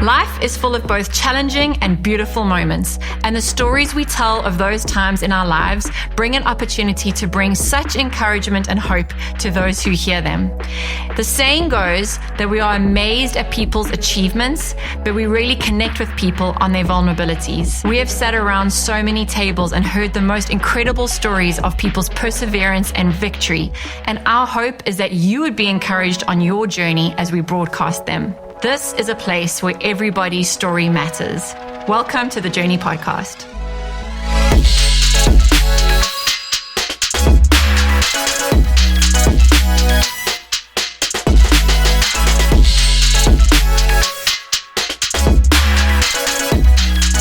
Life is full of both challenging and beautiful moments, and the stories we tell of those times in our lives bring an opportunity to bring such encouragement and hope to those who hear them. The saying goes that we are amazed at people's achievements, but we really connect with people on their vulnerabilities. We have sat around so many tables and heard the most incredible stories of people's perseverance and victory, and our hope is that you would be encouraged on your journey as we broadcast them. This is a place where everybody's story matters. Welcome to the Journey Podcast.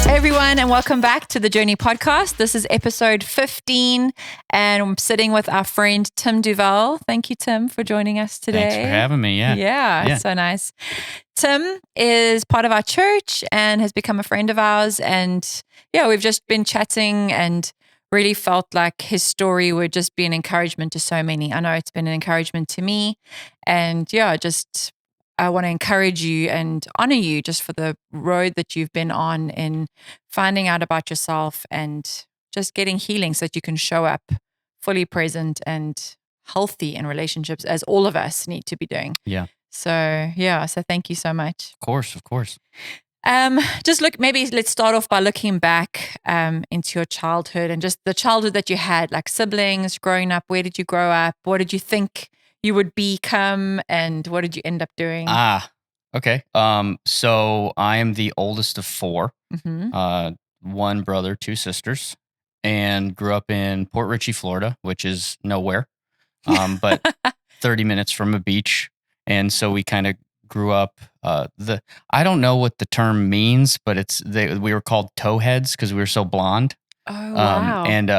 Everyone, and welcome back to the Journey Podcast. This is episode 15, and I'm sitting with our friend Tim Duval. Thank you, Tim, for joining us today. Thanks for having me. Yeah. So nice. Tim is part of our church and has become a friend of ours. And we've just been chatting and really felt like his story would just be an encouragement to so many. I know it's been an encouragement to me. And I want to encourage you and honor you just for the road that you've been on in finding out about yourself and just getting healing so that you can show up fully present and healthy in relationships, as all of us need to be doing. Yeah. So thank you so much. Of course. Maybe let's start off by looking back into your childhood and just the childhood that you had, like siblings, growing up. Where did you grow up? What did you think you would become, and what did you end up doing? Okay. So I am the oldest of four, one brother, two sisters, and grew up in Port Richey, Florida, which is nowhere, but 30 minutes from a beach. And so we kind of grew up, I don't know what the term means, but we were called towheads because we were so blonde. Oh, wow. And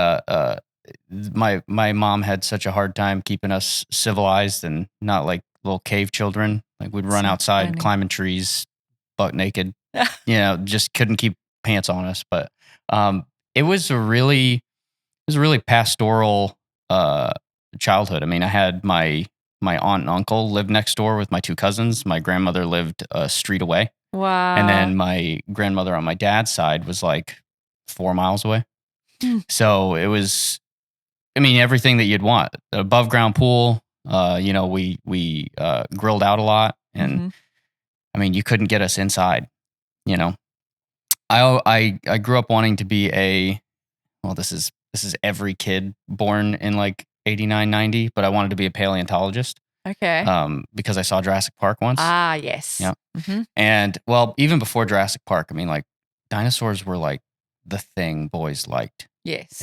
my mom had such a hard time keeping us civilized and not like little cave children. Like we'd run outside, climbing trees, butt naked. Just couldn't keep pants on us. But it was a really pastoral childhood. I mean, I had my aunt and uncle lived next door with my two cousins. My grandmother lived a street away. Wow. And then my grandmother on my dad's side was like 4 miles away. So it was, everything that you'd want. Above ground pool. We grilled out a lot, and you couldn't get us inside. I grew up wanting to be this is every kid born in like 89, 90, but I wanted to be a paleontologist. Okay. Because I saw Jurassic Park once. Ah, yes. Yeah. Mm-hmm. And even before Jurassic Park, dinosaurs were like the thing boys liked. Yes.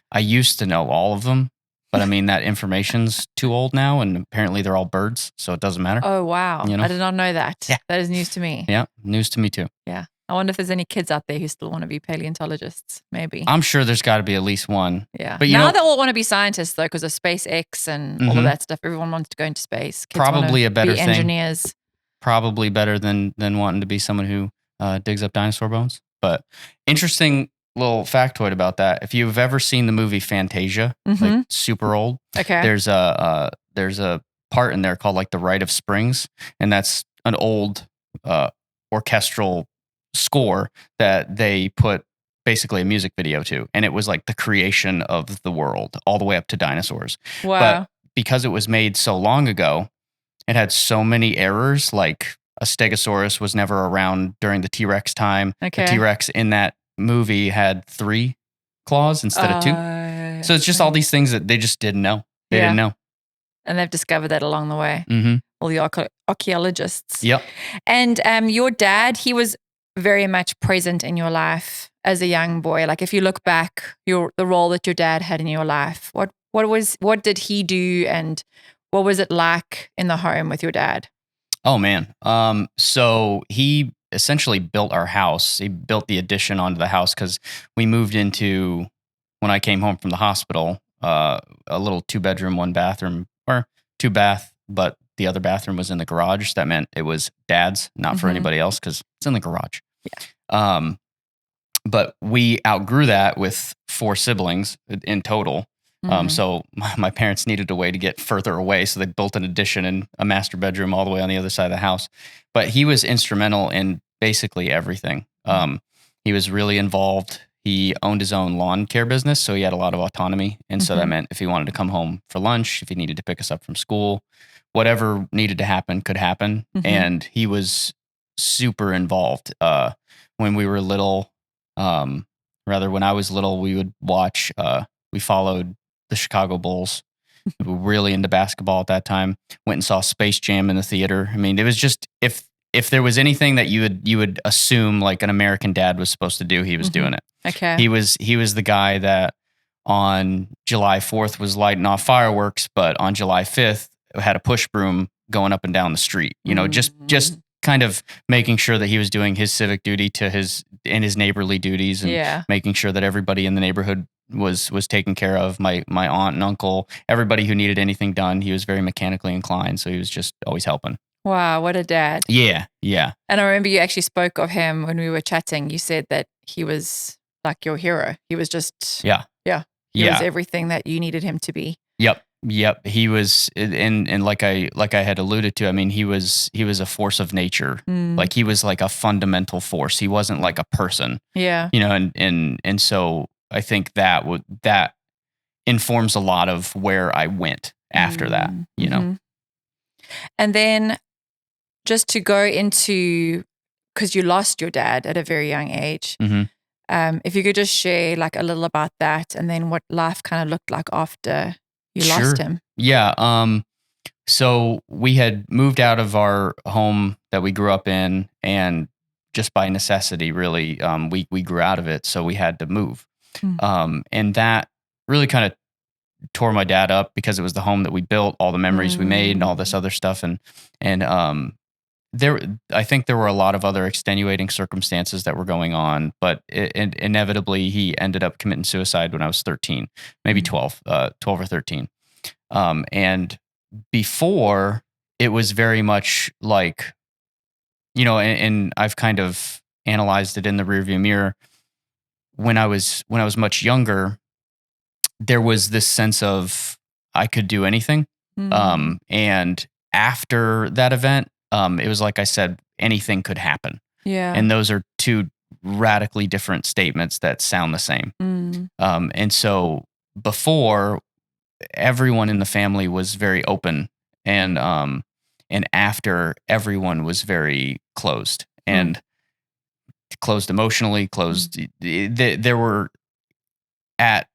I used to know all of them, but that information's too old now, and apparently they're all birds, so it doesn't matter. Oh, wow. I did not know that. Yeah. That is news to me. Yeah, news to me too. Yeah. I wonder if there's any kids out there who still want to be paleontologists, maybe. I'm sure there's got to be at least one. Yeah. But now they all want to be scientists, though, because of SpaceX and all of that stuff. Everyone wants to go into space. Kids probably a better thing. Engineers. Probably better than wanting to be someone who digs up dinosaur bones. But interesting little factoid about that. If you've ever seen the movie Fantasia, like super old, okay, there's a part in there called like the Rite of Springs, and that's an old orchestral score that they put basically a music video to, and it was like the creation of the world all the way up to dinosaurs. Wow. But because it was made so long ago, it had so many errors, like a Stegosaurus was never around during the T-Rex time. Okay. The T-Rex in that movie had 3 claws instead of 2. So it's just all these things that they just didn't know. They didn't know. And they've discovered that along the way. All the archaeologists. Yep. And your dad, he was very much present in your life as a young boy. Like if you look back, the role that your dad had in your life, what did he do, and what was it like in the home with your dad? Oh man. So he essentially built our house. He built the addition onto the house because we moved into, when I came home from the hospital, a little 2-bedroom, 1-bathroom, or 2-bath, but the other bathroom was in the garage. That meant it was dad's, not for anybody else, because it's in the garage. Yeah. But we outgrew that with 4 siblings in total. So my parents needed a way to get further away. So they built an addition and a master bedroom all the way on the other side of the house. But he was instrumental in basically everything. He was really involved. He owned his own lawn care business, so he had a lot of autonomy. And so that meant if he wanted to come home for lunch, if he needed to pick us up from school, whatever needed to happen could happen. And he was super involved. When we were little, when I was little, we would watch, we followed the Chicago Bulls. We were really into basketball at that time. Went and saw Space Jam in the theater. I mean, it was just, if there was anything that you would assume like an American dad was supposed to do, he was doing it. Okay. He was the guy that on July 4th was lighting off fireworks, but on July 5th had a push broom going up and down the street. You know, just kind of making sure that he was doing his civic duty his neighborly duties, and making sure that everybody in the neighborhood was taken care of. My aunt and uncle, everybody who needed anything done. He was very mechanically inclined, so he was just always helping. Wow, what a dad. Yeah. And I remember you actually spoke of him when we were chatting. You said that he was like your hero. He was just he was everything that you needed him to be. Yep. He was, and like I had alluded to, I mean, he was a force of nature. Like he was like a fundamental force. He wasn't like a person. Yeah. You know, and so I think that informs a lot of where I went after that, you know. And then just to go into, because you lost your dad at a very young age. If you could just share like a little about that, and then what life kind of looked like after you lost him. Yeah. So we had moved out of our home that we grew up in, and just by necessity, really, we grew out of it. So we had to move. And that really kind of tore my dad up, because it was the home that we built, all the memories we made, and all this other stuff. And I think there were a lot of other extenuating circumstances that were going on, but inevitably he ended up committing suicide when I was 13, maybe 12 or 13. And before, it was very much like, you know, and I've kind of analyzed it in the rearview mirror. When I was much younger, there was this sense of I could do anything. And after that event, it was like I said, anything could happen. Yeah. And those are two radically different statements that sound the same. And so before, everyone in the family was very open, and after, everyone was very closed, and closed emotionally, closed. There were at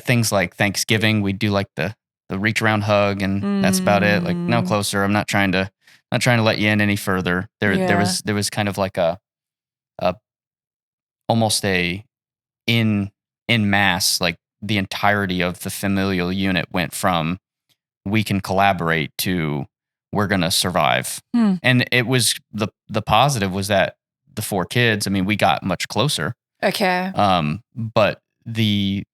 things like Thanksgiving, we'd do like the reach around hug, and that's about it. Like, no closer. I'm not trying to let you in any further. There was kind of like a almost a in mass, like the entirety of the familial unit went from we can collaborate to we're going to survive. And it was the positive was that the 4 kids, I mean, we got much closer. Okay. But the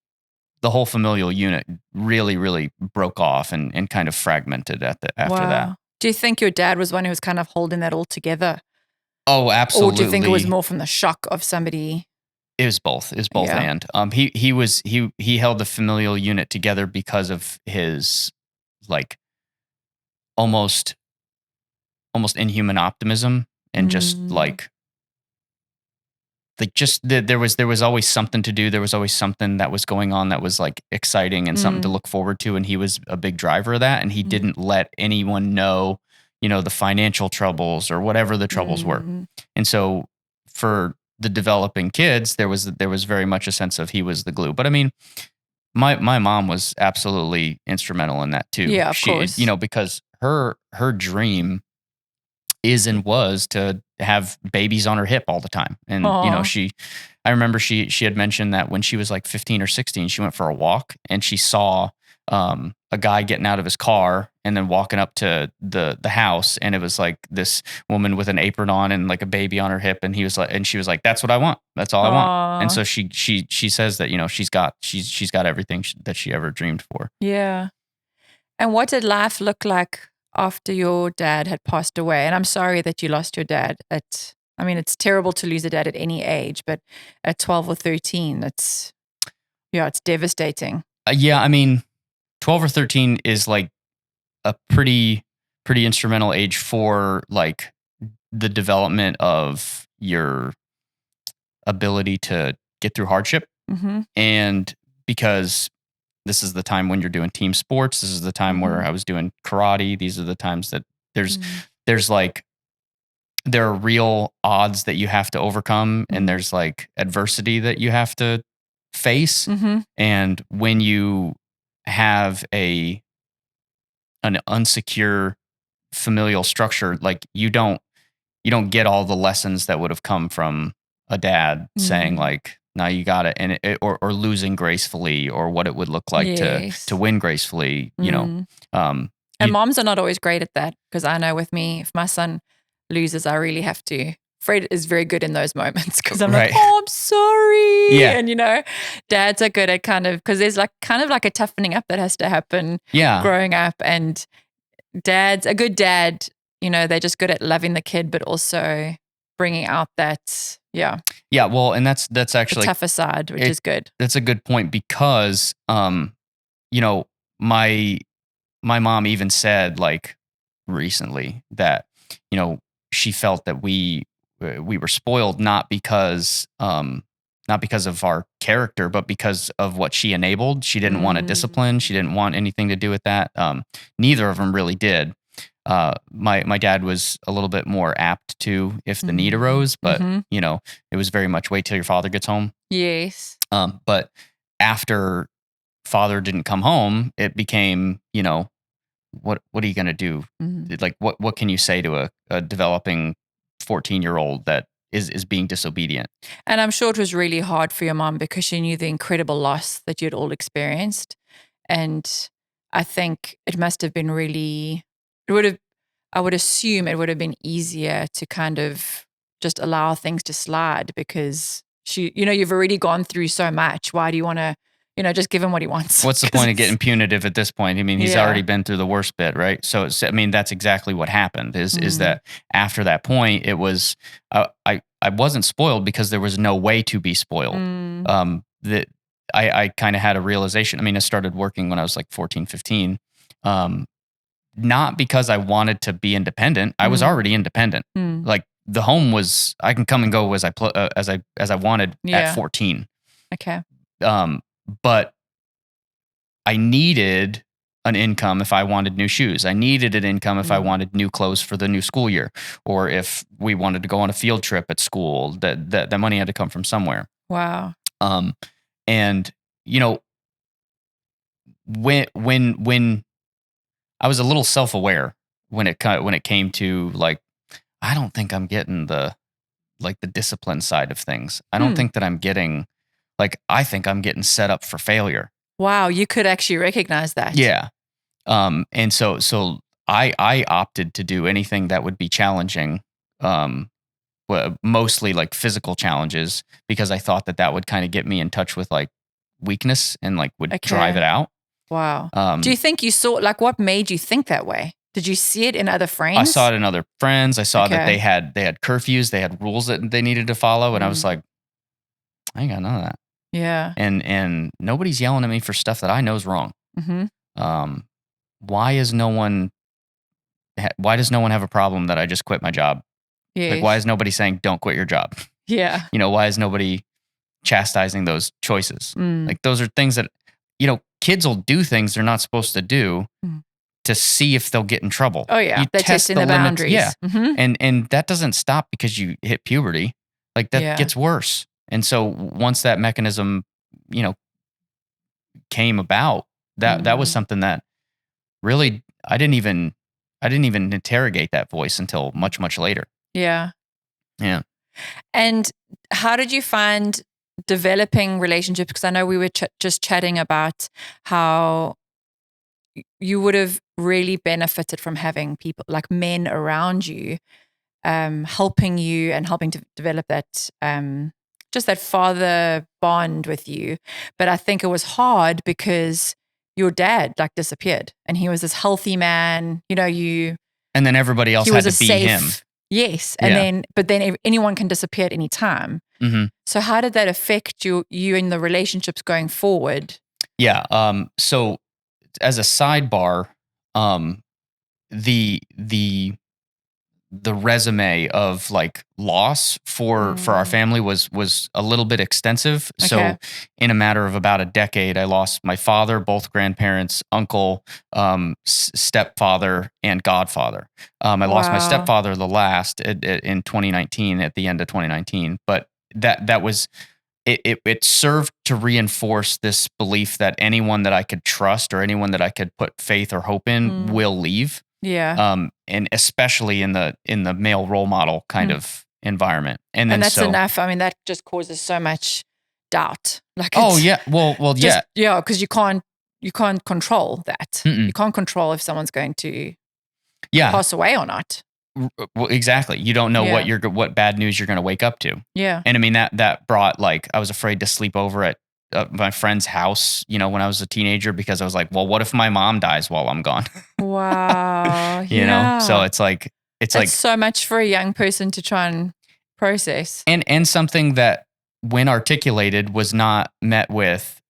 whole familial unit really, really broke off and kind of fragmented after that. Do you think your dad was one who was kind of holding that all together? Oh, absolutely. Or do you think it was more from the shock of somebody? It was both. And he held the familial unit together because of his like almost inhuman optimism, and just there was always something to do. There was always something that was going on that was like exciting and something to look forward to. And he was a big driver of that. And he didn't let anyone know, you know, the financial troubles or whatever the troubles were. And so for the developing kids, there was very much a sense of he was the glue. But I mean, my mom was absolutely instrumental in that too. Yeah, of course. You know, because her dream is and was to have babies on her hip all the time. And, you know, I remember she had mentioned that when she was like 15 or 16, she went for a walk and she saw a guy getting out of his car and then walking up to the house. And it was like this woman with an apron on and like a baby on her hip. And she was like, that's what I want. That's all I want. And so she says that, you know, she's got everything that she ever dreamed for. Yeah. And what did life look like after your dad had passed away? And I'm sorry that you lost your dad I mean, it's terrible to lose a dad at any age, but at 12 or 13, it's devastating. Yeah, I mean, 12 or 13 is like a pretty instrumental age for like the development of your ability to get through hardship. Mm-hmm. And because this is the time when you're doing team sports, this is the time where Mm-hmm. I was doing karate. These are the times that there's like there are real odds that you have to overcome, and there's like adversity that you have to face. Mm-hmm. And when you have an unsecure familial structure, like you don't get all the lessons that would have come from a dad saying like, "No, you got it," and or losing gracefully, or what it would look like Yes. to win gracefully. You know, and moms are not always great at that, because I know with me, if my son loses, I really have to. Fred is very good in those moments, because I'm like, oh, I'm sorry. Yeah. And dads are good at kind of, because there's like kind of like a toughening up that has to happen growing up. And a good dad, they're just good at loving the kid, but also bringing out that, yeah. Well, and that's actually the tougher side, which is good. That's a good point, because, my mom even said like recently that, she felt that we were spoiled, not because of our character, but because of what she enabled. She didn't want to discipline. She didn't want anything to do with that. Neither of them really did. My dad was a little bit more apt to, if the need arose, but it was very much wait till your father gets home. Yes. But after father didn't come home, it became, what are you going to do? Like, what can you say to a developing 14-year-old that is being disobedient? And I'm sure it was really hard for your mom, because she knew the incredible loss that you'd all experienced. And I think it must have been I would assume it would have been easier to kind of just allow things to slide, because you've already gone through so much. Why do you want to, just give him what he wants? What's the point of getting punitive at this point? I mean, he's already been through the worst bit, right? So that's exactly what happened is that after that point, it was, I wasn't spoiled because there was no way to be spoiled. That I kind of had a realization. I mean, I started working when I was like 14, 15. Not because I wanted to be independent. I was already independent. Like the home was, I can come and go as I wanted at 14. Okay. But I needed an income if I wanted new shoes. I needed an income if I wanted new clothes for the new school year, or if we wanted to go on a field trip at school. That money had to come from somewhere. Wow. And when I was a little self-aware when it came to like, I don't think I'm getting the discipline side of things. I don't think that I'm getting, I think I'm getting set up for failure. Wow, you could actually recognize that. Yeah. And so I opted to do anything that would be challenging, mostly like physical challenges, because I thought that would kind of get me in touch with like weakness and like would drive it out. Wow. Do you think you saw, what made you think that way? Did you see it in other friends? I saw it in other friends. I saw that they had curfews, they had rules that they needed to follow. And I was like, I ain't got none of that. Yeah. And nobody's yelling at me for stuff that I know is wrong. Why does no one have a problem that I just quit my job? Yes. Like, why is nobody saying don't quit your job? Yeah. Why is nobody chastising those choices? Like, those are things that, kids will do things they're not supposed to do to see if they'll get in trouble. Oh yeah. They're testing the boundaries. Yeah. And that doesn't stop because you hit puberty. Like, that gets worse. And so once that mechanism, came about, that was something that really, I didn't even interrogate that voice until much, much later. Yeah. Yeah. And how did you find developing relationships? Because I know we were just chatting about how you would have really benefited from having people like men around you, helping you and helping to develop that, just that father bond with you. But I think it was hard because your dad disappeared, and he was this healthy man, and then everybody else had to be him. Yes. And then anyone can disappear at any time. So how did that affect you in the relationships going forward? Yeah. So as a sidebar, the resume of like loss for our family was a little bit extensive. Okay. So in a matter of about a decade, I lost my father, both grandparents, uncle, stepfather, and godfather. I lost my Wow. stepfather the last in 2019, at the end of 2019. But that was it served to reinforce this belief that anyone that I could trust or anyone that I could put faith or hope in will leave. Yeah. And especially in the male role model kind of environment. And then that's enough. I mean, that just causes so much doubt. Like, oh yeah, well, just, yeah, because you can't control that. Mm-mm. You can't control if someone's going to yeah, pass away or not. well, exactly. You don't know Yeah. what bad news you're going to wake up to. Yeah. And I mean that brought, like, I was afraid to sleep over at my friend's house, when I was a teenager, because I was like, well, what if my mom dies while I'm gone? Wow. you know, so it's like That's so much for a young person to try and process. and something that, when articulated, was not met with,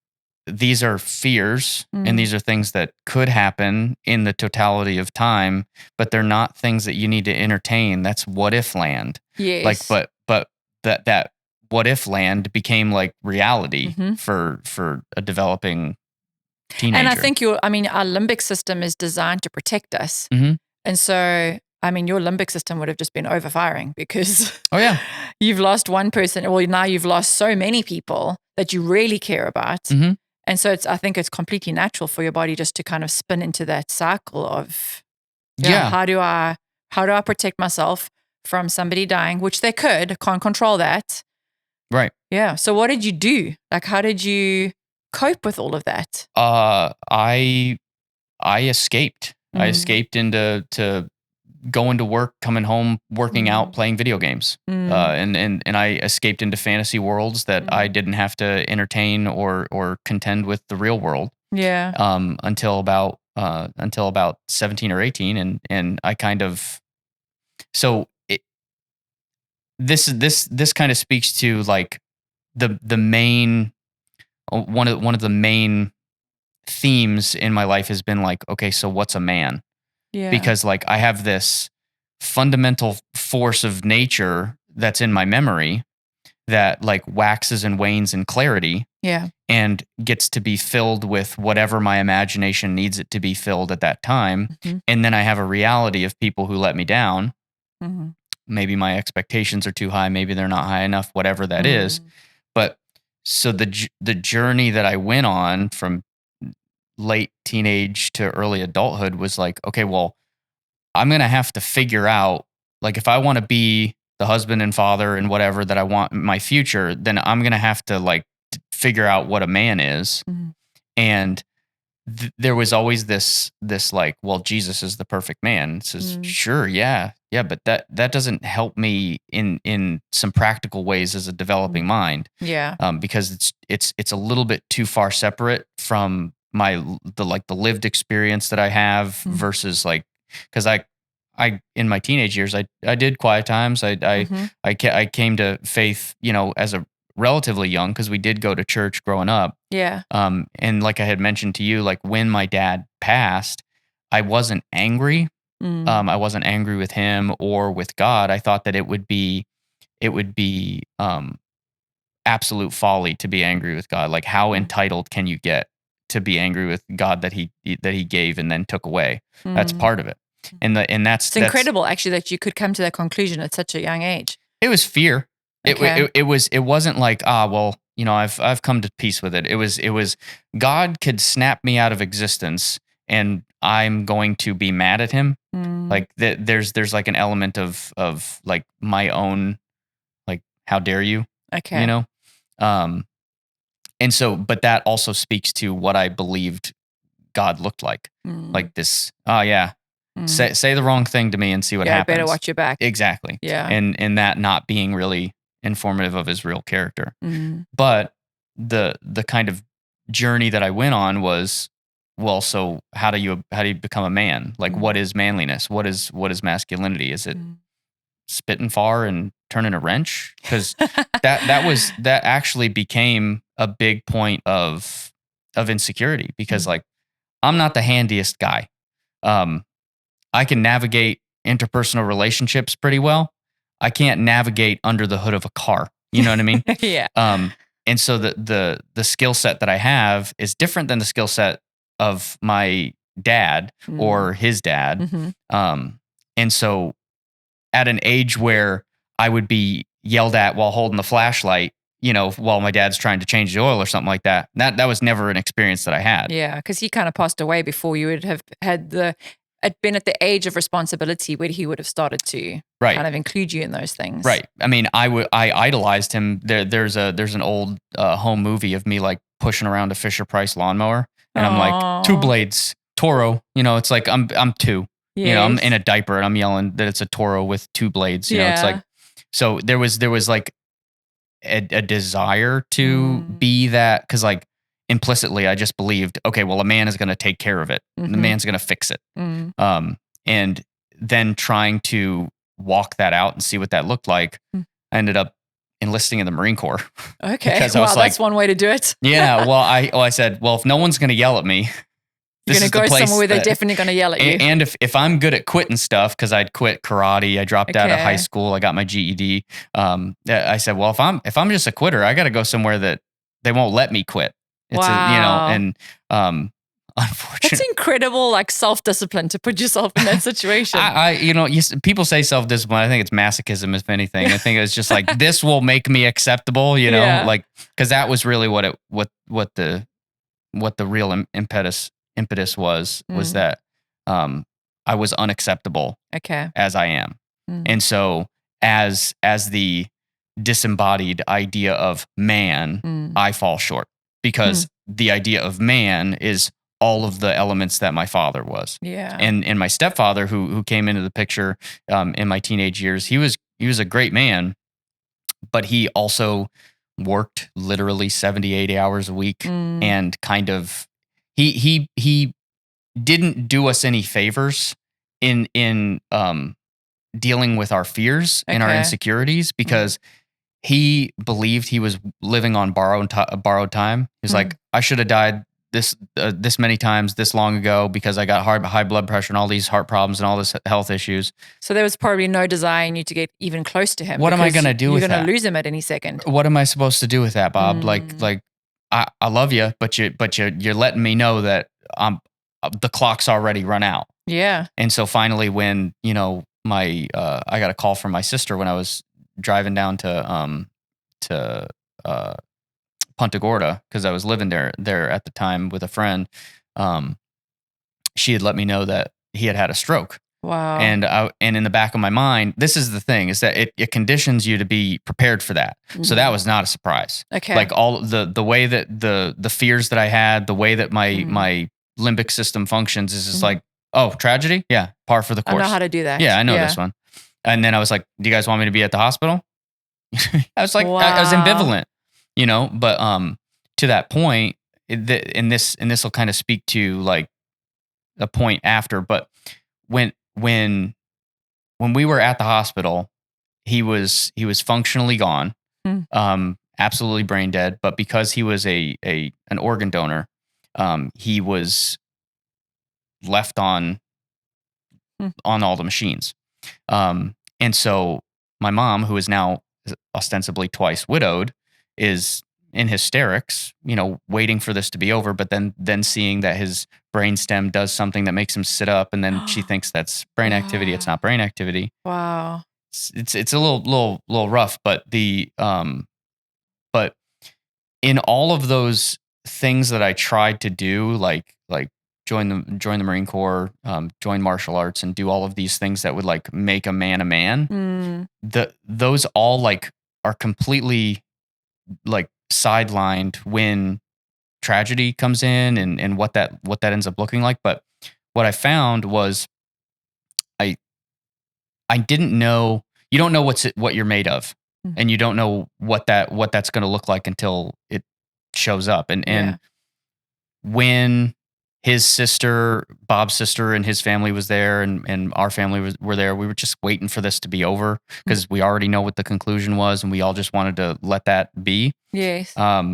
these are fears and these are things that could happen in the totality of time, but they're not things that you need to entertain. That's what if land. Yes. Like, but that what if land became like reality for a developing teenager. And I think our limbic system is designed to protect us. And so, I mean, your limbic system would have just been overfiring because oh yeah, you've lost one person. Well, now you've lost so many people that you really care about. And so I think it's completely natural for your body just to kind of spin into that cycle of, how do I protect myself from somebody dying, which they can't control that. Right. Yeah. So what did you do? Like, how did you cope with all of that? I escaped. I escaped into going to work, coming home, working out, playing video games. And I escaped into fantasy worlds that I didn't have to entertain or contend with the real world. Yeah. Until about 17 or 18. And I kind of, so this kind of speaks to like the main, one of the main themes in my life has been like, okay, so what's a man? Yeah. Because like I have this fundamental force of nature that's in my memory that like waxes and wanes in clarity. Yeah. And gets to be filled with whatever my imagination needs it to be filled at that time. And then I have a reality of people who let me down. Maybe my expectations are too high. Maybe they're not high enough, whatever that is. But so the journey that I went on from late teenage to early adulthood was like, okay, well, I'm going to have to figure out, like, if I want to be the husband and father and whatever that I want in my future, then I'm going to have to like figure out what a man is. And there was always this like, well, Jesus is the perfect man. It says, sure. Yeah. But that doesn't help me in some practical ways as a developing mind. Yeah. Because it's a little bit too far separate from the lived experience that I have versus like, cause I in my teenage years, I did quiet times. I came to faith, as a relatively young, because we did go to church growing up. Yeah. And like I had mentioned to you, like when my dad passed, I wasn't angry. I wasn't angry with him or with God. I thought that it would be absolute folly to be angry with God. Like, how entitled can you get to be angry with God that he gave and then took away? That's part of it. And that's incredible, actually, that you could come to that conclusion at such a young age. It was fear. Okay. It wasn't like, well, I've come to peace with it. It was God could snap me out of existence and I'm going to be mad at him. Like there's like an element of like my own, like, how dare you? Okay. And so, but that also speaks to what I believed God looked like. Like this, say the wrong thing to me and see what happens. Better watch your back. Exactly. Yeah. And that not being really informative of his real character. But the kind of journey that I went on was, well, so how do you become a man? Like, what is manliness? What is masculinity? Is it spitting far and turning a wrench? Because that actually became a big point of insecurity because like I'm not the handiest guy. I can navigate interpersonal relationships pretty well. I can't navigate under the hood of a car. You know what I mean? Yeah. And so the skill set that I have is different than the skill set of my dad or his dad. And so at an age where I would be yelled at while holding the flashlight, you know, while my dad's trying to change the oil or something like that. That was never an experience that I had. Yeah, because he kind of passed away before you would have been at the age of responsibility where he would have started to kind of include you in those things. Right. I mean, I idolized him. There's an old home movie of me like pushing around a Fisher-Price lawnmower, and I'm like 2 blades, Toro. You know, it's like I'm 2. Yes. You know, I'm in a diaper and I'm yelling that it's a Toro with 2 blades. You know, it's like so there was like a desire to be that because like implicitly I just believed, okay, well a man is going to take care of it. The man's going to fix it. And then trying to walk that out and see what that looked like, I ended up enlisting in the Marine Corps. Okay, wow, that's one way to do it. Yeah, well I said, well, if no one's going to yell at me, you're going to go somewhere where they're definitely going to yell at you. And if I'm good at quitting stuff, because I'd quit karate, I dropped out of high school, I got my GED. I said, well, if I'm just a quitter, I got to go somewhere that they won't let me quit. It's unfortunately, that's incredible, like self-discipline to put yourself in that situation. People say self-discipline. I think it's masochism, if anything. I think it's just like this will make me acceptable, you know, like because that was really what the real impetus was that I was unacceptable as I am. And so as the disembodied idea of man, I fall short because the idea of man is all of the elements that my father was. Yeah. And my stepfather who came into the picture in my teenage years, he was a great man, but he also worked literally 70, 80 hours a week and kind of he didn't do us any favors in dealing with our fears and our insecurities because he believed he was living on borrowed time. He's like, I should have died this many times this long ago because I got high blood pressure and all these heart problems and all this health issues. So there was probably no desire in you to get even close to him. What am I going to do with that? You're going to lose him at any second. What am I supposed to do with that, Bob? Like I love you, but you're letting me know that the clock's already run out. Yeah. And so finally, when I got a call from my sister when I was driving down to Punta Gorda because I was living there at the time with a friend. She had let me know that he had a stroke. Wow. And in the back of my mind, this is the thing, is that it conditions you to be prepared for that. So that was not a surprise. Okay. Like all the way that the fears that I had, the way that my limbic system functions is just like, oh, tragedy? Yeah, par for the course. I know how to do that. Yeah, I know this one. And then I was like, do you guys want me to be at the hospital? I was like, I was ambivalent, you know, but to that point, and this will kind of speak to like a point after, but when we were at the hospital, he was functionally gone, absolutely brain dead. But because he was an organ donor, he was left on all the machines. And so my mom, who is now ostensibly twice widowed, is in hysterics, you know, waiting for this to be over, but then seeing that his brainstem does something that makes him sit up, and then she thinks that's brain activity. It's not brain activity. Wow. It's a little rough, but but in all of those things that I tried to do, like join the Marine Corps, join martial arts, and do all of these things that would like make a man a man. Those all like are completely like sidelined when tragedy comes in and what that ends up looking like. But what I found was I didn't know, you don't know what you're made of, and you don't know what that's going to look like until it shows up. And when his sister, Bob's sister, and his family was there, and our family were there, we were just waiting for this to be over because we already know what the conclusion was, and we all just wanted to let that be. Yes. I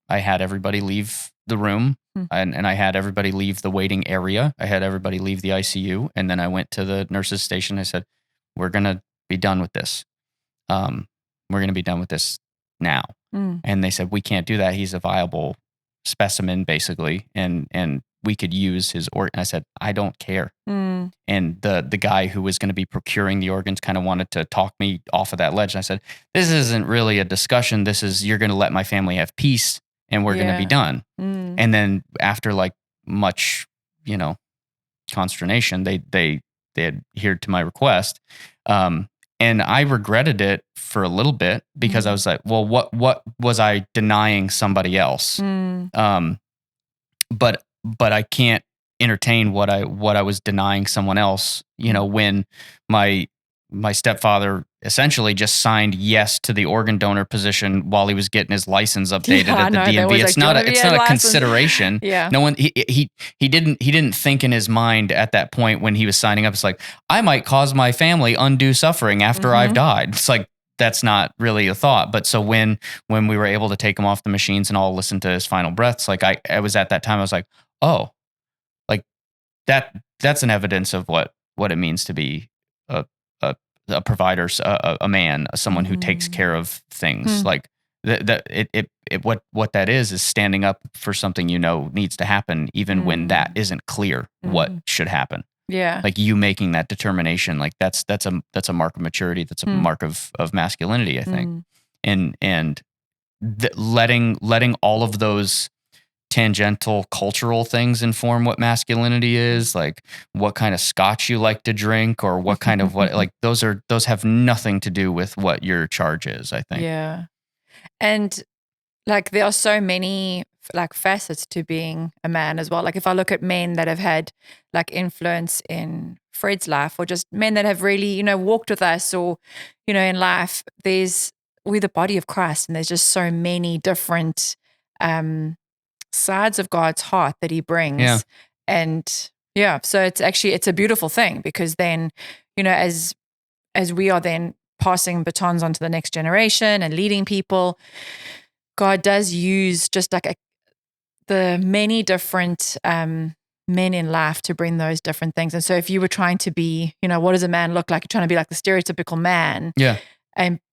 had everybody leave the room and I had everybody leave the waiting area. I had everybody leave the ICU. And then I went to the nurse's station. I said, we're going to be done with this. We're going to be done with this now. And they said, we can't do that. He's a viable specimen, basically. And we could use his organ. I said, I don't care. And the guy who was going to be procuring the organs kind of wanted to talk me off of that ledge. And I said, this isn't really a discussion. This is, you're going to let my family have peace and we're going to be done. And then after like much, consternation, they adhered to my request. And I regretted it for a little bit because I was like, well, what was I denying somebody else? But I can't entertain what I was denying someone else, when my stepfather essentially just signed yes to the organ donor position while he was getting his license updated at the DMV. It's not a consideration. Yeah. No one, he didn't think in his mind at that point when he was signing up. It's like, I might cause my family undue suffering after I've died. It's like, that's not really a thought. But so when we were able to take him off the machines and all listen to his final breaths, like I was at that time, I was like, oh, like that's an evidence of what it means to be a provider, a man, someone who takes care of things. Like what that is standing up for something needs to happen, even when that isn't clear what should happen. Yeah, like you making that determination, like that's a mark of maturity. That's a mark of masculinity, I think. And letting all of those tangential cultural things inform what masculinity is, like what kind of scotch you like to drink or what kind of like those have nothing to do with what your charge is, I think. Yeah. And like there are so many like facets to being a man as well. Like if I look at men that have had like influence in Fred's life, or just men that have really, walked with us, or, in life, we're the body of Christ, and there's just so many different sides of God's heart that he brings. Yeah. And so it's a beautiful thing, because then, as we are then passing batons on to the next generation and leading people, God does use just like the many different men in life to bring those different things. And so if you were trying to be, what does a man look like? You're trying to be like the stereotypical man. Yeah.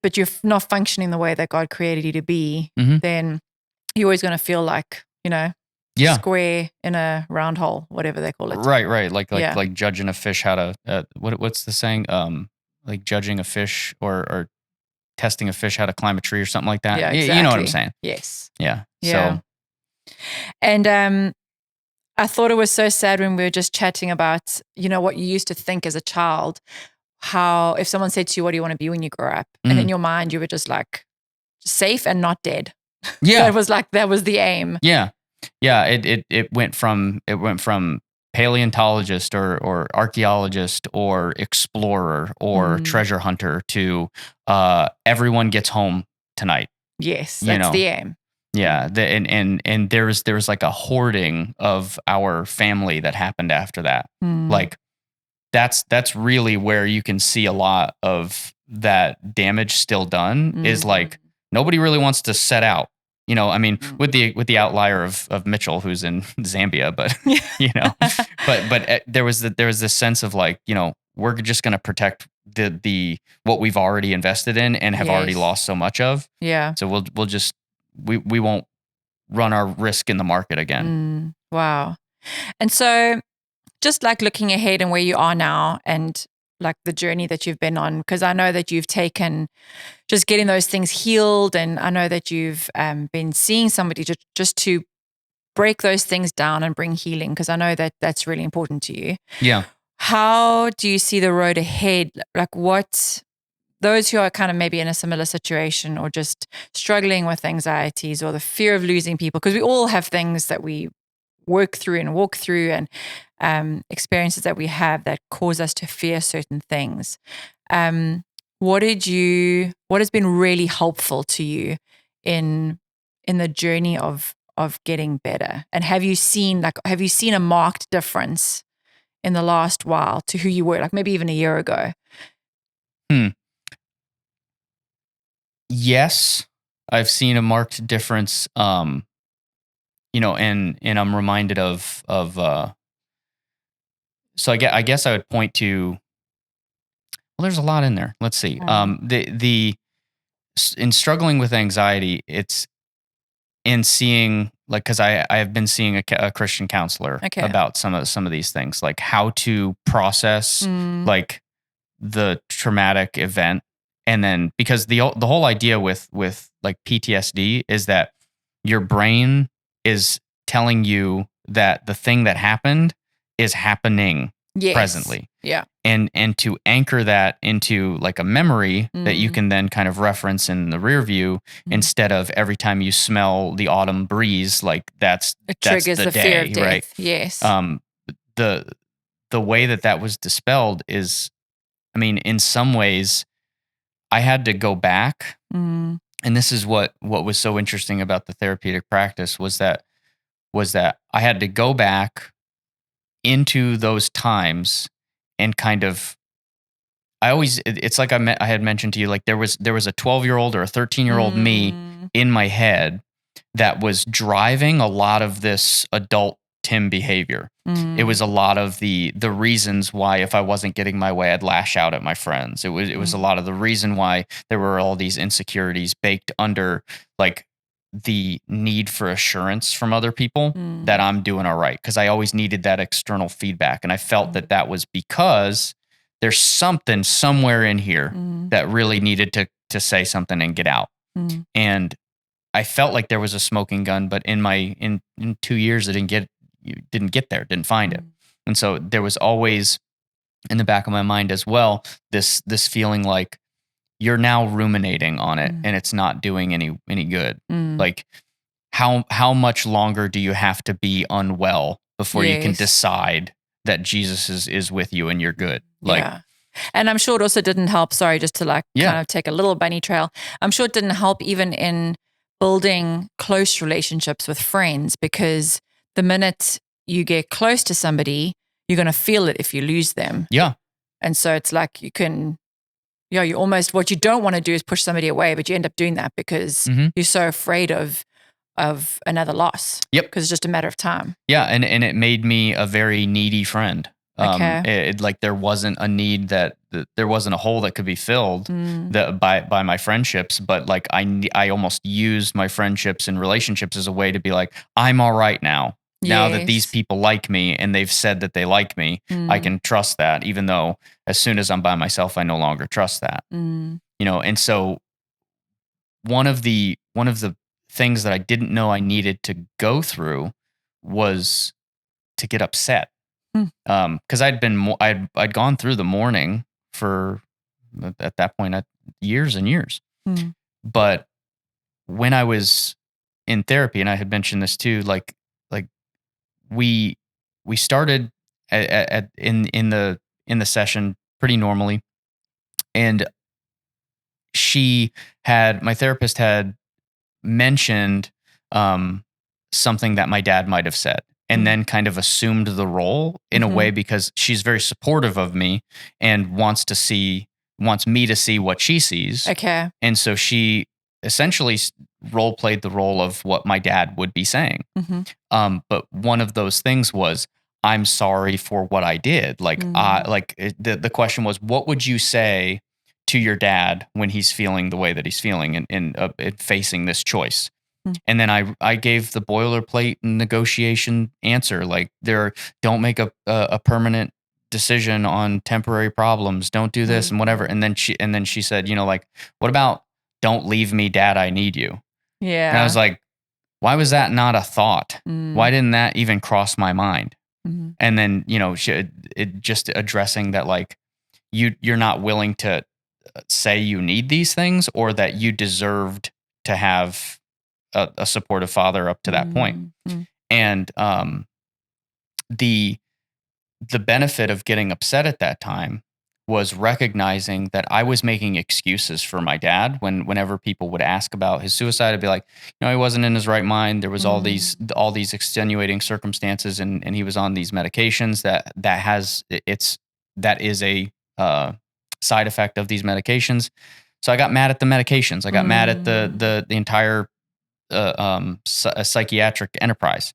But you're not functioning the way that God created you to be, then you're always going to feel like, square in a round hole, whatever they call it. Right. Like judging a fish how to, what's the saying? Like judging a fish or testing a fish how to climb a tree or something like that. Yeah, exactly. You know what I'm saying? Yes. Yeah. Yeah. So. And I thought it was so sad when we were just chatting about, what you used to think as a child, how if someone said to you, what do you want to be when you grow up? And in your mind, you were just like safe and not dead. Yeah. that was the aim. Yeah. Yeah. It went from paleontologist or archaeologist or explorer or treasure hunter to everyone gets home tonight. Yes. That's the aim. Yeah, and there was like a hoarding of our family that happened after that. Like that's really where you can see a lot of that damage still done. Is like nobody really wants to set out. I mean, with the outlier of Mitchell, who's in Zambia, but but there was this sense of like, we're just going to protect the what we've already invested in and have already lost so much of. Yeah. So we'll just. We won't run our risk in the market again. Wow. And so just like looking ahead and where you are now and like the journey that you've been on, because I know that you've taken just getting those things healed, and I know that you've been seeing somebody just to break those things down and bring healing, because I know that that's really important to you. Yeah. How do you see the road ahead? Like those who are kind of maybe in a similar situation or just struggling with anxieties or the fear of losing people, because we all have things that we work through and walk through and experiences that we have that cause us to fear certain things. What has been really helpful to you in the journey of getting better? And have you seen a marked difference in the last while to who you were, like maybe even a year ago? Yes, I've seen a marked difference and I'm reminded of so I guess I would point to, well, there's a lot in there. Let's see. In struggling with anxiety, it's in seeing, like, because I have been seeing a Christian counselor about some of these things, like how to process like the traumatic event. And then, because the whole idea with like PTSD is that your brain is telling you that the thing that happened is happening presently. Yeah. And to anchor that into like a memory that you can then kind of reference in the rear view, instead of every time you smell the autumn breeze, like that's triggers the day, fear of death. right? Yes. The way that was dispelled is, I mean, in some ways, I had to go back, and this is what was so interesting about the therapeutic practice was that I had to go back into those times and kind of, it's like I had mentioned to you, like there was a 12-year-old or a 13-year-old me in my head that was driving a lot of this adult Tim behavior. It was a lot of the reasons why, if I wasn't getting my way, I'd lash out at my friends. It was a lot of the reason why there were all these insecurities baked under, like, the need for assurance from other people that I'm doing all right, because I always needed that external feedback. And I felt that was because there's something somewhere in here that really needed to say something and get out. And I felt like there was a smoking gun, but in 2 years, I didn't get there, didn't find it. And so there was always in the back of my mind as well, this feeling like you're now ruminating on it and it's not doing any good. Like, how much longer do you have to be unwell before you can decide that Jesus is with you and you're good? Like, and I'm sure it also didn't help. Sorry, just to kind of take a little bunny trail. I'm sure it didn't help even in building close relationships with friends, because the minute you get close to somebody, you're going to feel it if you lose them. Yeah. And so it's like you almost, what you don't want to do is push somebody away, but you end up doing that because you're so afraid of another loss. Yep. Because it's just a matter of time. Yeah. And it made me a very needy friend. Like there wasn't a need that there wasn't a hole that could be filled by my friendships, but like I almost used my friendships and relationships as a way to be like, I'm all right now. Now that these people like me and they've said that they like me, I can trust that, even though as soon as I'm by myself, I no longer trust that. And so one of the things that I didn't know I needed to go through was to get upset. Because I'd gone through the mourning for, at that point, years and years. But when I was in therapy, and I had mentioned this too, like we started in the session pretty normally, and my therapist had mentioned something that my dad might have said, and then kind of assumed the role in a way, because she's very supportive of me and wants me to see what she sees. Okay. And so she essentially role played the role of what my dad would be saying. But one of those things was, I'm sorry for what I did. Like, the question was, what would you say to your dad when he's feeling the way that he's feeling and facing this choice? And then I gave the boilerplate negotiation answer, like, don't make a permanent decision on temporary problems. Don't do this and whatever. And then she said, like, what about don't leave me, Dad, I need you. Yeah. And I was like, why was that not a thought? Why didn't that even cross my mind? And then, it just addressing that, like, you're not willing to say you need these things, or that you deserved to have a supportive father up to that point. And the benefit of getting upset at that time was recognizing that I was making excuses for my dad. Whenever people would ask about his suicide, I'd be like, he wasn't in his right mind. There was all these extenuating circumstances, and he was on these medications that is a side effect of these medications. So I got mad at the medications. I got mad at the entire a psychiatric enterprise.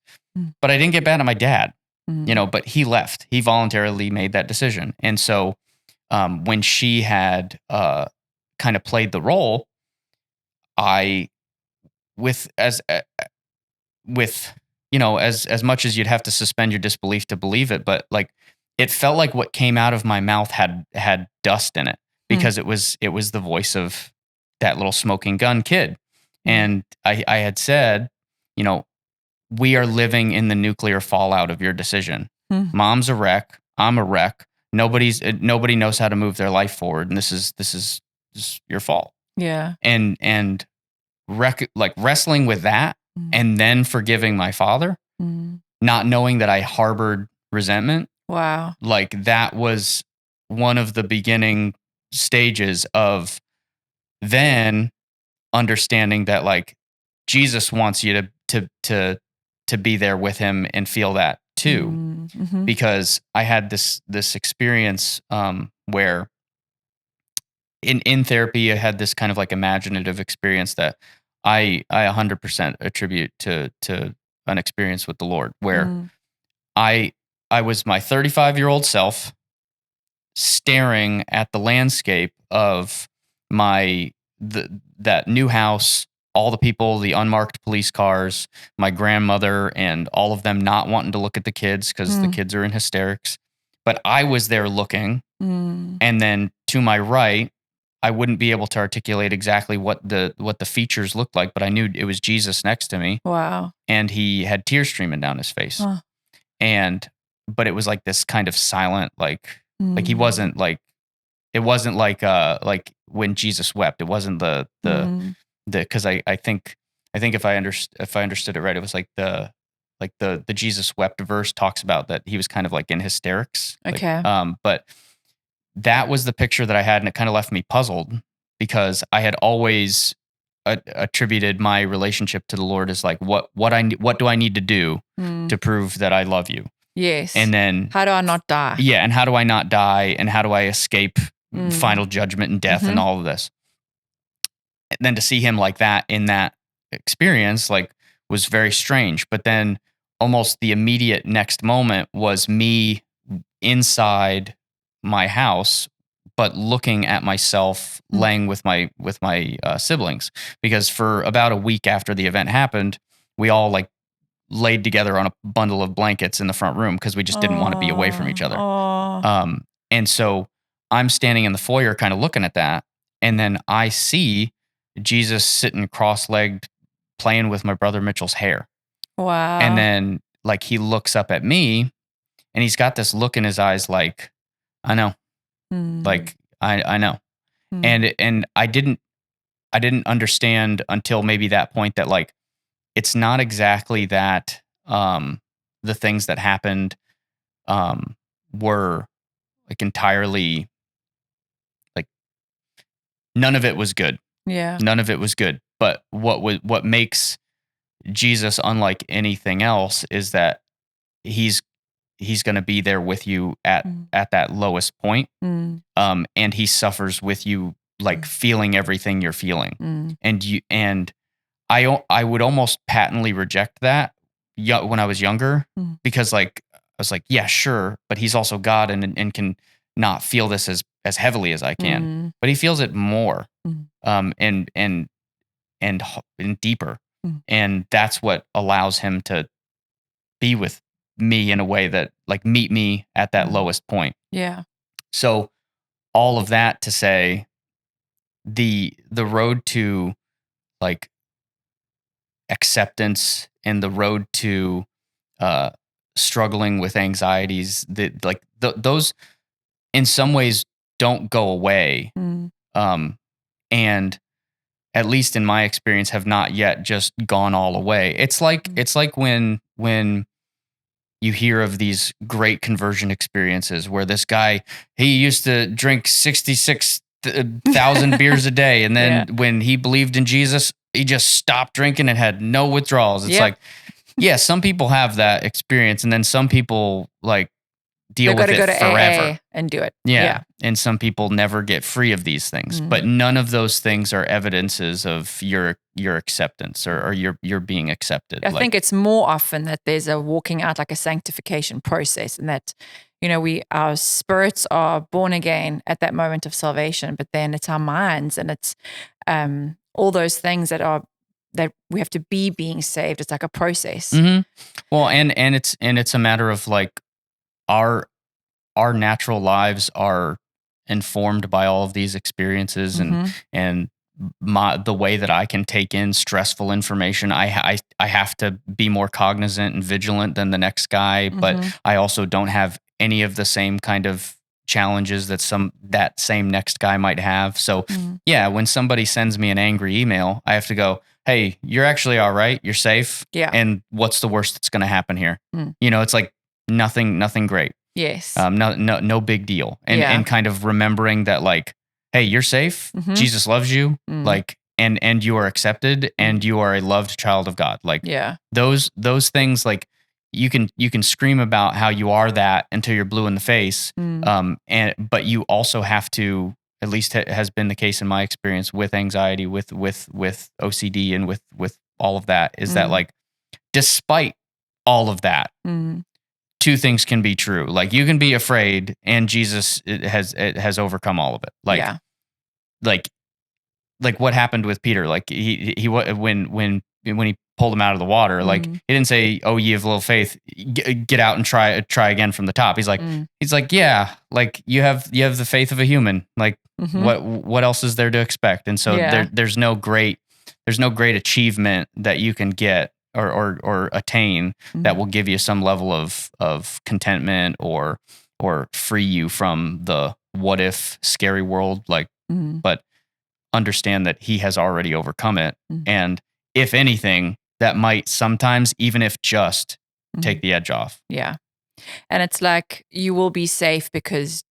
But I didn't get mad at my dad, but he left. He voluntarily made that decision. And so when she had kind of played the role, as much as you'd have to suspend your disbelief to believe it, but like it felt like what came out of my mouth had dust in it, because it was the voice of that little smoking gun kid. And I had said, we are living in the nuclear fallout of your decision. Mom's a wreck. I'm a wreck. Nobody knows how to move their life forward, and this is your fault. Yeah. And wrestling with that, and then forgiving my father, not knowing that I harbored resentment. Wow. Like that was one of the beginning stages of then understanding that like Jesus wants you to be there with him and feel that too. Because I had this experience where in therapy I had this kind of like imaginative experience that I 100% attribute to an experience with the Lord, where I was my 35-year-old self staring at the landscape of that new house, all the people, the unmarked police cars, my grandmother, and all of them not wanting to look at the kids because the kids are in hysterics. But I was there looking. And then to my right, I wouldn't be able to articulate exactly what the features looked like, but I knew it was Jesus next to me. Wow. And he had tears streaming down his face. But it was like this kind of silent, like he wasn't like, it wasn't like when Jesus wept. It wasn't because I think if I understood it right, it was like the Jesus wept verse talks about that he was kind of like in hysterics. Okay. But that was the picture that I had, and it kind of left me puzzled, because I had always attributed my relationship to the Lord as like what do I need to do to prove that I love you? Yes. And then how do I not die? Yeah, and how do I not die, and how do I escape final judgment and death and all of this? And then to see him like that in that experience, like, was very strange. But then almost the immediate next moment was me inside my house, but looking at myself laying with my siblings, because for about a week after the event happened, we all like laid together on a bundle of blankets in the front room because we just didn't want to be away from each other. And so I'm standing in the foyer kind of looking at that, and then I see Jesus sitting cross-legged playing with my brother Mitchell's hair. Wow. And then like he looks up at me and he's got this look in his eyes like, I know. Like I know. And I didn't understand until maybe that point that like it's not exactly that the things that happened were like entirely like none of it was good. Yeah. None of it was good. But what makes Jesus unlike anything else is that he's going to be there with you at that lowest point. And he suffers with you, like feeling everything you're feeling. And I would almost patently reject that when I was younger, because like I was like, yeah, sure, but he's also God and can not feel this as heavily as I can. But he feels it more, and deeper. And that's what allows him to be with me in a way that like meet me at that lowest point. Yeah. So all of that to say, the road to like acceptance and the road to struggling with anxieties, that like those in some ways don't go away. And at least in my experience have not yet just gone all away. It's like when you hear of these great conversion experiences where this guy, he used to drink 66,000 beers a day. And then when he believed in Jesus, he just stopped drinking and had no withdrawals. It's like, yeah, some people have that experience. And then some people like deal with it go to forever AA and do it. Yeah. And some people never get free of these things, but none of those things are evidences of your acceptance or your being accepted. I think it's more often that there's a walking out, like a sanctification process, and that, our spirits are born again at that moment of salvation, but then it's our minds and it's all those things that we have to be being saved. It's like a process. Mm-hmm. Well, and it's a matter of like our natural lives are informed by all of these experiences and the way that I can take in stressful information. I have to be more cognizant and vigilant than the next guy, but I also don't have any of the same kind of challenges that same next guy might have. So when somebody sends me an angry email, I have to go, hey, you're actually all right. You're safe. Yeah. And what's the worst that's going to happen here? It's like nothing great. Yes. No big deal. And kind of remembering that, like, hey, you're safe. Jesus loves you. Like, and you are accepted and you are a loved child of God. Like, those things, like, you can scream about how you are that until you're blue in the face. But you also have to, at least has been the case in my experience with anxiety, with OCD and with all of that, is that, like, despite all of that, two things can be true. Like, you can be afraid and Jesus has overcome all of it. Like what happened with Peter, like he when he pulled him out of the water, like, he didn't say, "Oh, ye of little faith, get out and try again from the top." He's like, yeah, like, you have the faith of a human. Like, what else is there to expect? And so there's no great achievement that you can get or attain that will give you some level of contentment or free you from the what if scary world. Like, but understand that he has already overcome it. And if anything, that might sometimes, even if just, take the edge off. Yeah. And it's like, you will be safe because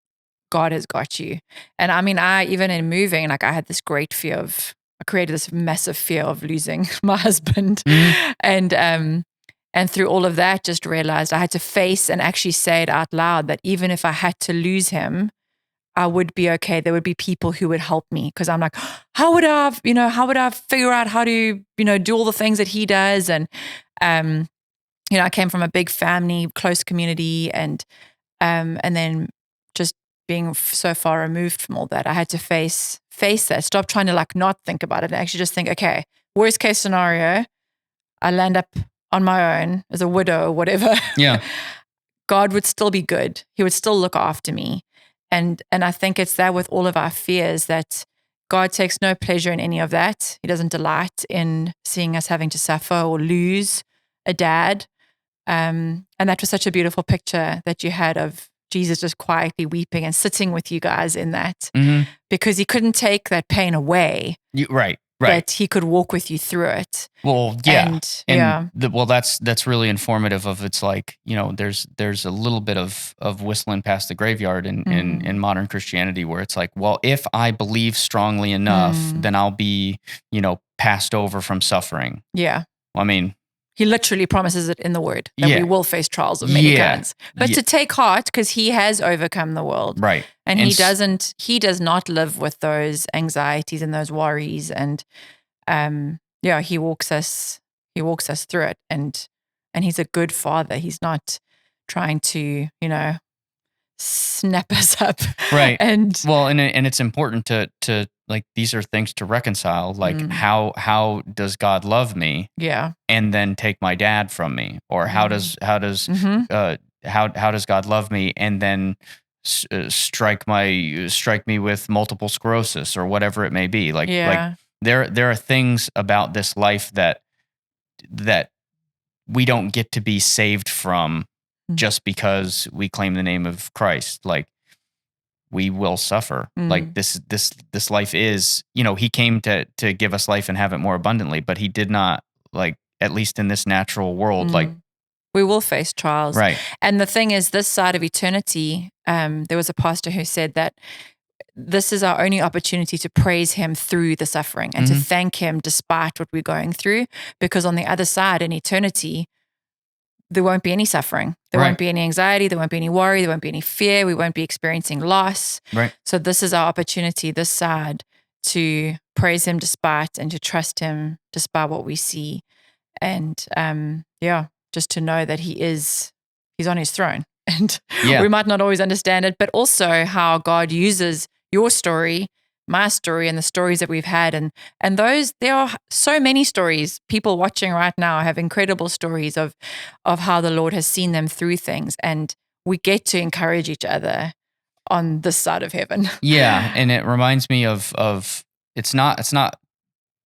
God has got you. And I mean, even in moving, like, I had this great fear I created this massive fear of losing my husband. And through all of that, just realized I had to face and actually say it out loud, that even if I had to lose him, I would be okay. There would be people who would help me, because I'm like, how would I figure out how to, do all the things that he does? And, I came from a big family, close community, and then just being so far removed from all that, I had to face that, stop trying to, like, not think about it and actually just think, okay, worst case scenario, I land up on my own as a widow or whatever. Yeah. God would still be good. He would still look after me. And I think it's that with all of our fears, that God takes no pleasure in any of that. He doesn't delight in seeing us having to suffer or lose a dad. And that was such a beautiful picture that you had of Jesus just quietly weeping and sitting with you guys in that, because he couldn't take that pain away. Right. But he could walk with you through it. Well, yeah. That's really informative of, it's like, there's a little bit of whistling past the graveyard in modern Christianity, where it's like, well, if I believe strongly enough, then I'll be, passed over from suffering. Yeah. Well, I mean, he literally promises it in the word that we will face trials of many kinds, but to take heart, because he has overcome the world. Right. And he does not live with those anxieties and those worries. And, he walks us through it, and he's a good father. He's not trying to, snap us up. Right. And it's important to like, these are things to reconcile. Like, how does God love me? Yeah. And then take my dad from me? Or how does God love me and then strike me with multiple sclerosis or whatever it may be? Like, there are things about this life that we don't get to be saved from just because we claim the name of Christ. Like, we will suffer. Like, this life is, he came to give us life and have it more abundantly, but he did not, like, at least in this natural world, like, we will face trials. Right. And the thing is, this side of eternity, there was a pastor who said that this is our only opportunity to praise him through the suffering and to thank him despite what we're going through, because on the other side in eternity, there won't be any suffering. There won't be any anxiety. There won't be any worry. There won't be any fear. We won't be experiencing loss. Right. So this is our opportunity this side to praise him despite, and to trust him despite what we see. And just to know that he's on his throne. And we might not always understand it, but also how God uses your story, my story, and the stories that we've had. And those, there are so many stories. People watching right now have incredible stories of how the Lord has seen them through things. And we get to encourage each other on this side of heaven. Yeah. And it reminds me of it's not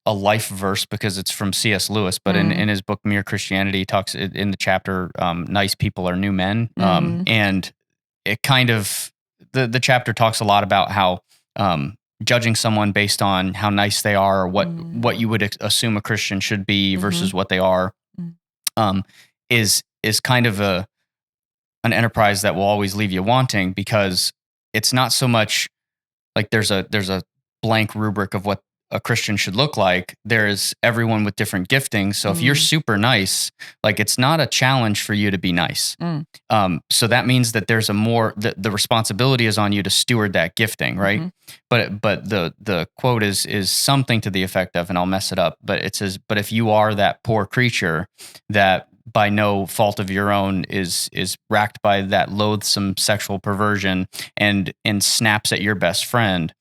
a life verse because it's from C.S. Lewis, but in his book, Mere Christianity, he talks in the chapter, Nice People Are New Men. And it kind of, the chapter talks a lot about how judging someone based on how nice they are, or what you would assume a Christian should be versus what they are, is kind of an enterprise that will always leave you wanting, because it's not so much like there's a blank rubric of what a Christian should look like. There's everyone with different giftings. So if you're super nice, like, it's not a challenge for you to be nice. So that means that there's the responsibility is on you to steward that gifting, right? But the quote is something to the effect of, and I'll mess it up, but it says, but if you are that poor creature that by no fault of your own is racked by that loathsome sexual perversion and snaps at your best friend,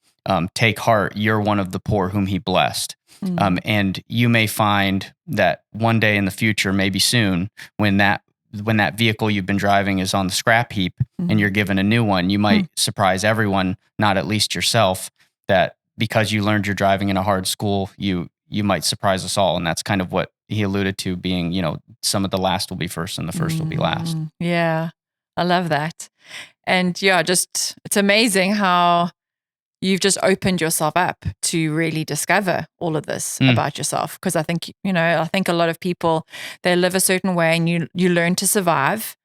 take heart, you're one of the poor whom he blessed. And you may find that one day in the future, maybe soon, when that vehicle you've been driving is on the scrap heap and you're given a new one, you might surprise everyone, not at least yourself, that because you learned you're driving in a hard school, you might surprise us all. And that's kind of what he alluded to being, some of the last will be first and the first will be last. Yeah, I love that. And it's amazing how you've just opened yourself up to really discover all of this about yourself. Because I think, I think a lot of people, they live a certain way, and you learn to survive,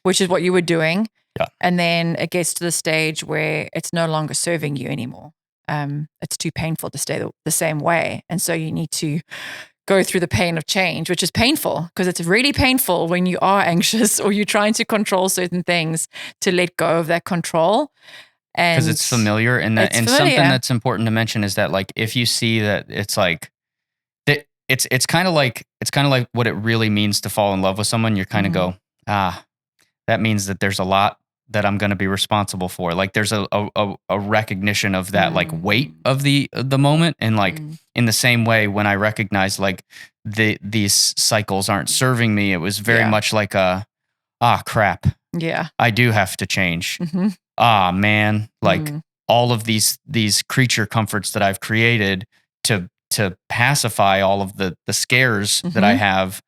which is what you were doing. Yeah. And then it gets to the stage where it's no longer serving you anymore. It's too painful to stay the same way. And so you need to go through the pain of change, which is painful, because it's really painful when you are anxious or you're trying to control certain things, to let go of that control. Because it's familiar, and something that's important to mention is that, like, if you see that it's like it's kind of like what it really means to fall in love with someone, you're kind of go, that means that there's a lot that I'm going to be responsible for. Like, there's a recognition of that, like, weight of the moment, and like in the same way, when I recognize like these cycles aren't serving me, it was very much like crap. Yeah, I do have to change. Man, like all of these creature comforts that I've created to pacify all of the scares that I have,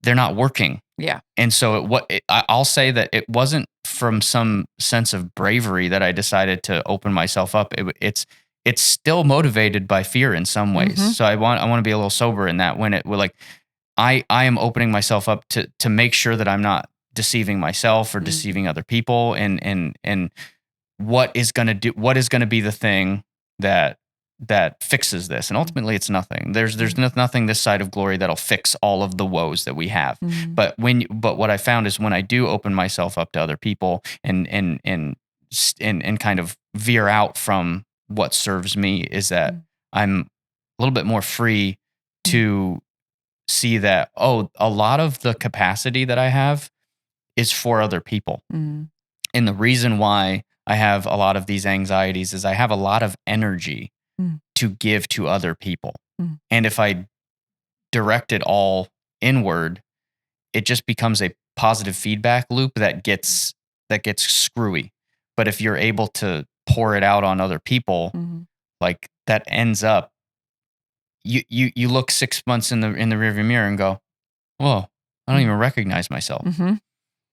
they're not working. Yeah. And so I'll say that it wasn't from some sense of bravery that I decided to open myself up. It's still motivated by fear in some ways. So I want to be a little sober in that, when I am opening myself up to make sure that I'm not deceiving myself or deceiving other people, and what is going to be the thing that fixes this. And ultimately it's nothing. There's nothing this side of glory that'll fix all of the woes that we have. But what I found is when I do open myself up to other people and kind of veer out from what serves me, is that I'm a little bit more free to see that, a lot of the capacity that I have is for other people. And the reason why I have a lot of these anxieties is I have a lot of energy to give to other people. And if I direct it all inward, it just becomes a positive feedback loop that gets screwy. But if you're able to pour it out on other people, like, that ends up, you look 6 months in the rearview mirror and go, whoa, I don't even recognize myself.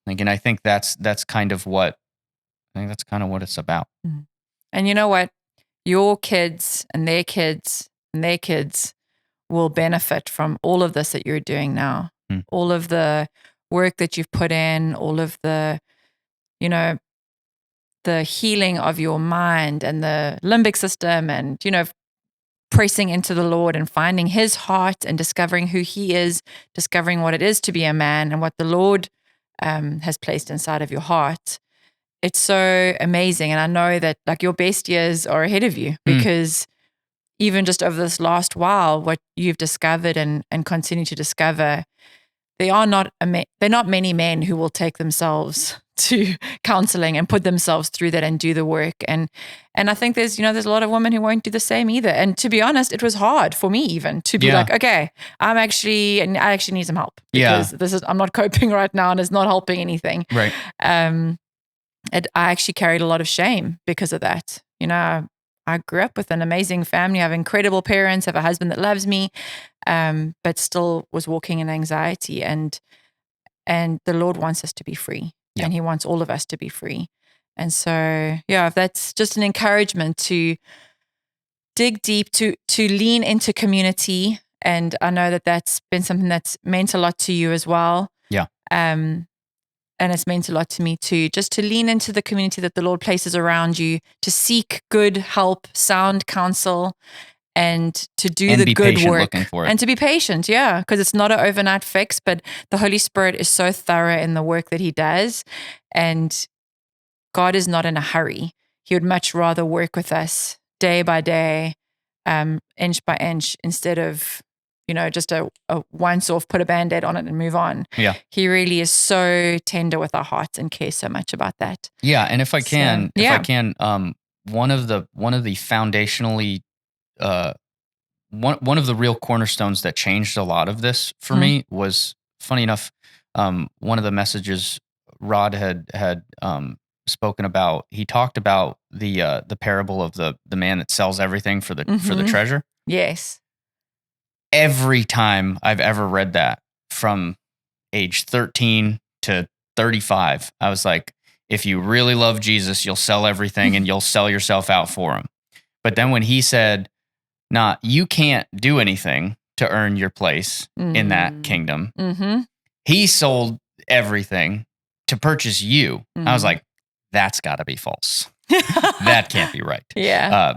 And I think that's kind of what it's about. And you know what? Your kids and their kids and their kids will benefit from all of this that you're doing now. All of the work that you've put in, all of the, the healing of your mind and the limbic system, and, pressing into the Lord and finding his heart and discovering who he is, discovering what it is to be a man and what the Lord has placed inside of your heart. It's so amazing. And I know that like your best years are ahead of you, because even just over this last while, what you've discovered and continue to discover, they're not many men who will take themselves to counseling and put themselves through that and do the work. And I think there's a lot of women who won't do the same either. And to be honest, it was hard for me even to be like, okay, I actually need some help, because I'm not coping right now and it's not helping anything. Right. I actually carried a lot of shame because of that. I grew up with an amazing family. I have incredible parents, have a husband that loves me, but still was walking in anxiety. And the Lord wants us to be free, and He wants all of us to be free. And so, that's just an encouragement to dig deep, to lean into community. And I know that that's been something that's meant a lot to you as well. Yeah. And it's meant a lot to me too, just to lean into the community that the Lord places around you, to seek good help, sound counsel, and to do the good work. And to be patient, because it's not an overnight fix, but the Holy Spirit is so thorough in the work that He does. And God is not in a hurry. He would much rather work with us day by day, inch by inch, instead of just a once off, put a Band-Aid on it and move on. Yeah. He really is so tender with our hearts and cares so much about that. Yeah. And if I can, one of the foundationally, one of the real cornerstones that changed a lot of this for me was, funny enough, one of the messages Rod had spoken about, he talked about the parable of the man that sells everything for the treasure. Yes. Every time I've ever read that, from age 13 to 35, I was like, if you really love Jesus, you'll sell everything and you'll sell yourself out for Him. But then when he said, nah, you can't do anything to earn your place in that kingdom, He sold everything to purchase you. I was like, that's got to be false. That can't be right.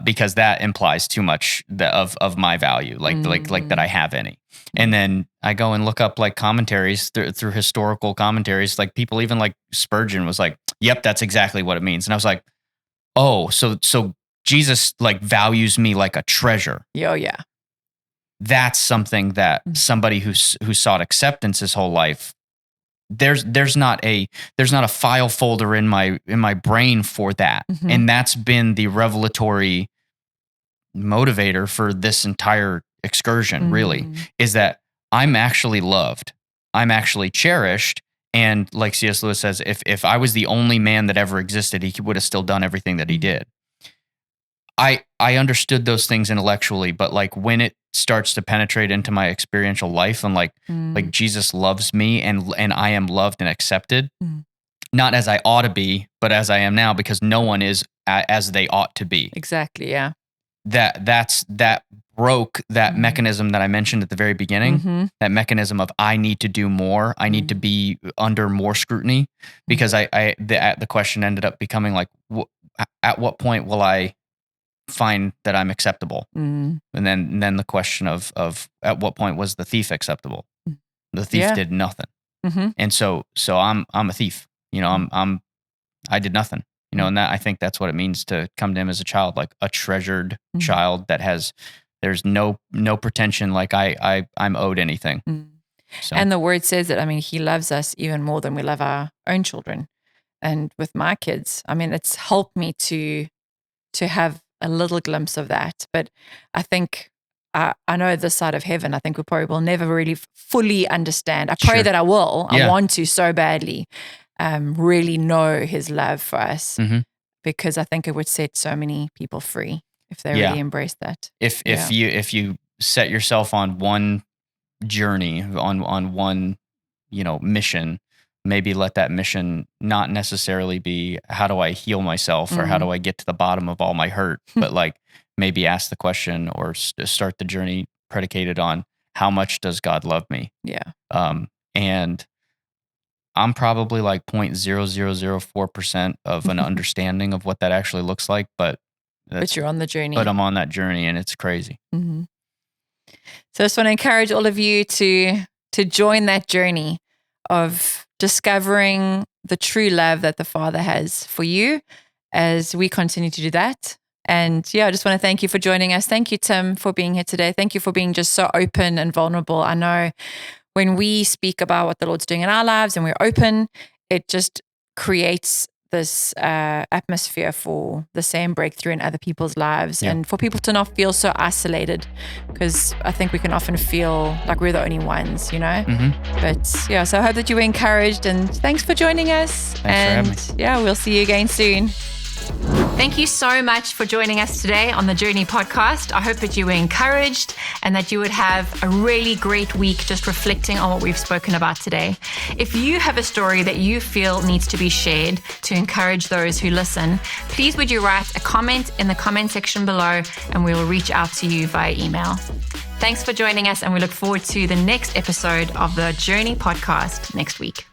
Because that implies too much of my value, like that I have any. And then I go and look up like commentaries through historical commentaries, like people, even like Spurgeon was like, yep, that's exactly what it means. And I was like, oh, so Jesus like values me like a treasure. Yeah. That's something that somebody who sought acceptance his whole life, there's not a file folder in my brain for that. And that's been the revelatory motivator for this entire excursion, really, is that I'm actually loved, I'm actually cherished. And like C.S. Lewis says, if I was the only man that ever existed, he would have still done everything that he did. I understood those things intellectually, but like when it starts to penetrate into my experiential life, and like Jesus loves me and I am loved and accepted, not as I ought to be, but as I am now, because no one is as they ought to be. Exactly. Yeah. That broke that mechanism that I mentioned at the very beginning, that mechanism of I need to do more. I need to be under more scrutiny, because the question ended up becoming like, at what point will I find that I'm acceptable? And then the question of at what point was the thief acceptable? The thief did nothing. And so I'm a thief, I did nothing, and that, I think that's what it means to come to Him as a child, like a treasured child that there's no pretension, like I'm owed anything. So. And the word says that, He loves us even more than we love our own children. And with my kids, it's helped me to have a little glimpse of that. But I think, I know this side of heaven, I think we probably will never really fully understand. I pray that I will. I want to so badly really know His love for us, because I think it would set so many people free if they really embrace that. If you set yourself on one journey, on one mission, maybe let that mission not necessarily be how do I heal myself or how do I get to the bottom of all my hurt, but like maybe ask the question or start the journey predicated on how much does God love me? Yeah. And I'm probably like 0.0004% of an understanding of what that actually looks like, but you're on the journey. But I'm on that journey, and it's crazy. So I just want to encourage all of you to join that journey of discovering the true love that the Father has for you as we continue to do that. And I just want to thank you for joining us. Thank you, Tim, for being here today. Thank you for being just so open and vulnerable. I know when we speak about what the Lord's doing in our lives and we're open, it just creates this atmosphere for the same breakthrough in other people's lives, and for people to not feel so isolated, because I think we can often feel like we're the only ones, But so I hope that you were encouraged, and thanks for joining us. Thanks for having me. We'll see you again soon. Thank you so much for joining us today on the Journey podcast. I hope that you were encouraged and that you would have a really great week just reflecting on what we've spoken about today. If you have a story that you feel needs to be shared to encourage those who listen, please would you write a comment in the comment section below, and we will reach out to you via email. Thanks for joining us, and we look forward to the next episode of the Journey podcast next week.